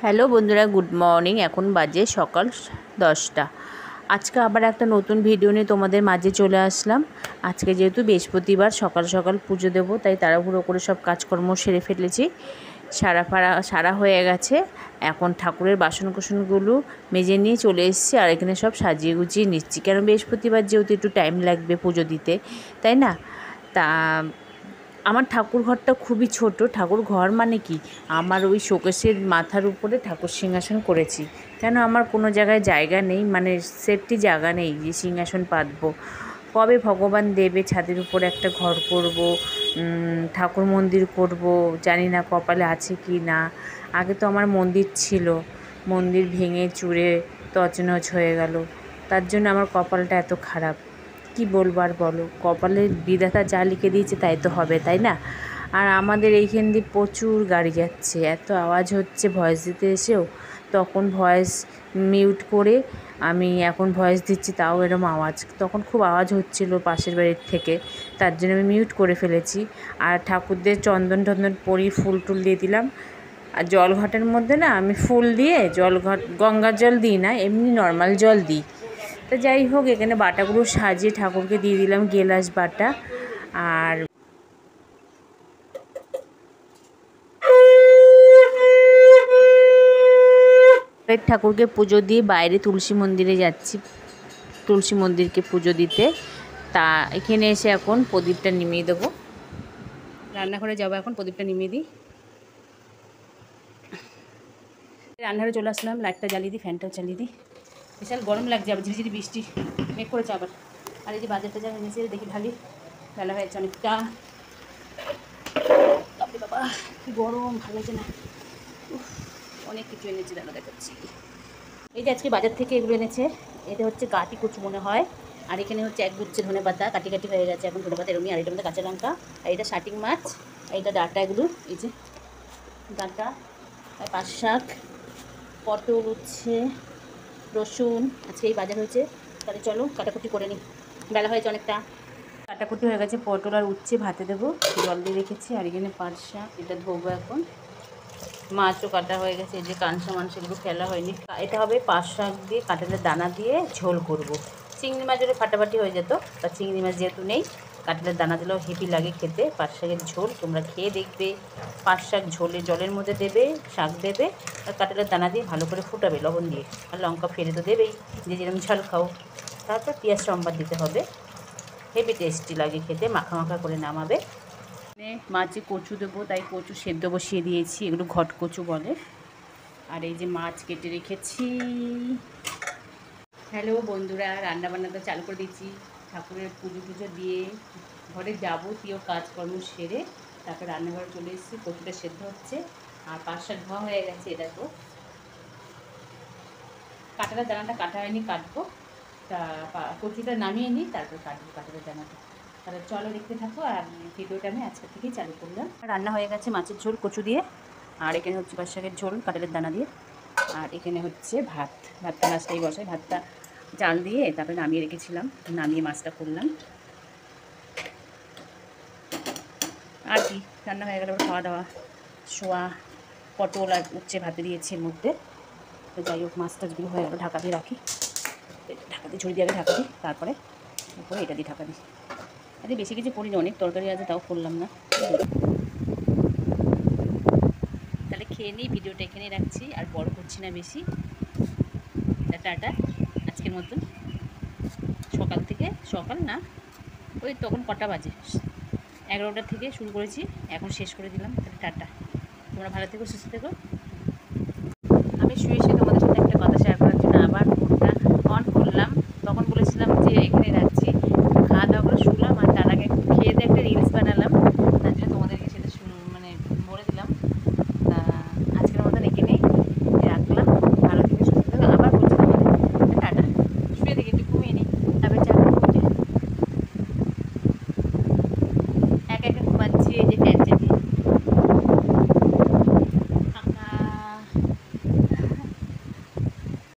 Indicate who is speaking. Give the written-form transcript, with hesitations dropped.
Speaker 1: Hello বন্ধুরা, good morning. এখন বাজে সকাল 10টা। আজকে আবার একটা নতুন ভিডিও নিয়ে তোমাদের মাঝে চলে আসলাম। আজকে যেহেতু বৃহস্পতিবার, সকাল সকাল পুজো দেবো, তাই তাড়াহুড়ো করে সব কাজকর্ম সেরে ফেলেছি। সারা হয়ে গেছে। এখন ঠাকুরের বাসনকোসনগুলো মেজে নিয়ে চলে এসেছি, আর এখানে সব সাজিয়ে গুছিয়ে নিচ্ছি, কেন বৃহস্পতিবার যেহেতু একটু টাইম লাগবে পুজো দিতে, তাই না? তা আমার ঠাকুর ঘরটা খুবই ছোট। ঠাকুর ঘর মানে কি, আমার ওই শোকেসের মাথার উপরে ঠাকুর সিংহাসন করেছি, কেন আমার কোনো জায়গায় জায়গা নেই, মানে সেফটি জায়গা নেই যে সিংহাসন পাতবো। কবে ভগবান দেবে ছাদের উপরে একটা ঘর করব, ঠাকুর মন্দির করব, জানি না কপালে আছে কি না। আগে তো আমার মন্দির ছিল, মন্দির ভেঙে চুরে তছনছ হয়ে গেল, তার জন্য আমার কপালটা এত খারাপ। কি বলবো আর বলো, কপালের বিধাতা যা লিখে দিয়েছে তাই তো হবে, তাই না? আর আমাদের এইখান দিয়ে প্রচুর গাড়ি যাচ্ছে, এত আওয়াজ হচ্ছে ভয়েস দিতে এসেও। তখন ভয়েস মিউট করে আমি এখন ভয়েস দিচ্ছি, তাও এরম আওয়াজ। তখন খুব আওয়াজ হচ্ছিল পাশের বাড়ির থেকে, তার জন্য আমি মিউট করে ফেলেছি। আর ঠাকুরদের চন্দন টন্দন পরিয়ে ফুল টুল দিয়ে দিলাম। আর জল ঘটের মধ্যে না আমি ফুল দিয়ে গঙ্গার জল দিই না, এমনি নর্মাল জল দিই। তা যাই হোক, এখানে বাটাগুলো সাজিয়ে ঠাকুরকে দিয়ে দিলাম গেলাস বাটা। আর ঠাকুরকে পুজো দিয়ে বাইরে তুলসী মন্দিরে যাচ্ছি, তুলসী মন্দিরকে পুজো দিতে। তা এখানে এসে এখন প্রদীপটা নিমিয়ে দেবো, রান্নাঘরে যাবো। এখন প্রদীপটা নিমিয়ে দিই। রান্নাঘরে চলে আসলাম, লাইটটা জ্বালিয়ে দিই, ফ্যানটাও চালিয়ে দিই। বিশাল গরম লাগছে, আবার ঝিরিঝিরি বৃষ্টি মেঘ করেছে আবার। আর এই যে বাজারটা যা এনেছে দেখি ঢালি, বেলা হয়েছে অনেকটা। বাবা কি গরম, ভালো লাগছে না। অনেক কিছু এনেছে, দাঁড়া দেখাচ্ছি। এই যে আজকে বাজার থেকে এগুলো এনেছে, এটা হচ্ছে গাটি কচু মনে হয়। আর এখানে হচ্ছে এক গুচ্ছে ধনে পাতা, কাটি কাটি হয়ে গেছে এখন ধনে পাতা এরমই। আর এটার মধ্যে কাঁচা লঙ্কা, আর এটা শাটিং মাছ, আর এটা ডাঁটা, এগুলো এই যে ডাঁটা, আর পাঁচ শাক, পটল, উচ্ছে, রসুন। আজকে এই বাজার হয়েছে। তাহলে চলো কাটাকুটি করে নিই, বেলা হয়েছে অনেকটা। কাটাকুটি হয়ে গেছে, পটল আর উচ্ছে ভাতে দেবো, জল দিয়ে রেখেছি। আর এখানে পাঁচ শাক, এটা ধোবো এখন। মাছও কাটা হয়ে গেছে, এই যে কাঁচা মাংস, এগুলো ফেলা হয়নি। এটা হবে পাঁচ শাক দিয়ে কাঁঠালের দানা দিয়ে ঝোল করব। চিংড়ি মাছ হলে ফাটাফাটি হয়ে যেত, তা চিংড়ি মাছ যেহেতু নেই, কাঁঠালের দানা দিলেও হেভি লাগে খেতে। পাঁচ শাকের ঝোল তোমরা খেয়ে দেখবে। পাঁচ শাক ঝোলে জলের মধ্যে দেবে, শাক দেবে, আর কাঁঠালের দানা দিয়ে ভালো করে ফুটাবে লবণ দিয়ে, আর লঙ্কা ফেলে তো দেবেই, যে যেরকম ঝাল খাও। তারপর পেঁয়াজ সম্বাদ দিতে হবে, হেভি টেস্টি লাগে খেতে, মাখা মাখা করে নামাবে। মাছে কচু দেবো, তাই কচু সেদ্ধ বসিয়ে দিয়েছি, এগুলো ঘট কচু বলে। আর এই যে মাছ কেটে রেখেছি। হ্যালো বন্ধুরা, রান্নাবান্না তো চালু করে দিচ্ছি। ঠাকুরের পুজো টুজো দিয়ে ঘরে যাবতীয় কাজকর্ম সেরে তারপর রান্নাঘরে চলে এসেছি। কচুটা সেদ্ধ হচ্ছে, আর পাঁচ শাক ধোয়া হয়ে গেছে। এটা তো কাঁঠালের দানাটা কাটা হয়নি, কাটবো। তা কচুটা নামিয়ে নিই, তারপর কাটবো কাঁঠালের দানাটা। তাহলে চলো দেখতে থাকো। আর ভিডিওটা আমি আজকে থেকেই চালু করলাম। রান্না হয়ে গেছে মাছের ঝোল কচু দিয়ে, আর এখানে হচ্ছে পাঁচ শাকের ঝোল কাঁঠালের দানা দিয়ে, আর এখানে হচ্ছে ভাতটা মাছটাই বসাই। ভাতটা জাল দিয়ে তারপরে নামিয়ে রেখেছিলাম, নামিয়ে মাছটা করলাম। আর কি রান্না হয়ে গেল, খাওয়া দাওয়া, শোয়া। পটল আর উচ্ছে ভাতে দিয়েছি এর মধ্যে। তো যাই হোক, মাছ টাছগুলো হয়ে গেলো, ঢাকা দিয়ে রাখি। ঢাকা দিয়ে ঝুড়ি দিয়ে আগে ঢাকা দিই, তারপরে উপরে এটা দিয়ে ঢাকা দিই। আরে বেশি কিছু করিনি, অনেক তরকারি আছে, তাও করলাম না। তাহলে খেয়ে নিই, ভিডিওটা এখানেই রাখছি, আর বড় করছি না বেশি। টাটা আজকের মতন। সকাল না, ওই তখন কটা বাজে, 11টা থেকে শুরু করেছি, এখন শেষ করে দিলাম। তাহলে টাটা, তোমরা ভালো থেকো, সুস্থ থেকো। আমি শুয়ে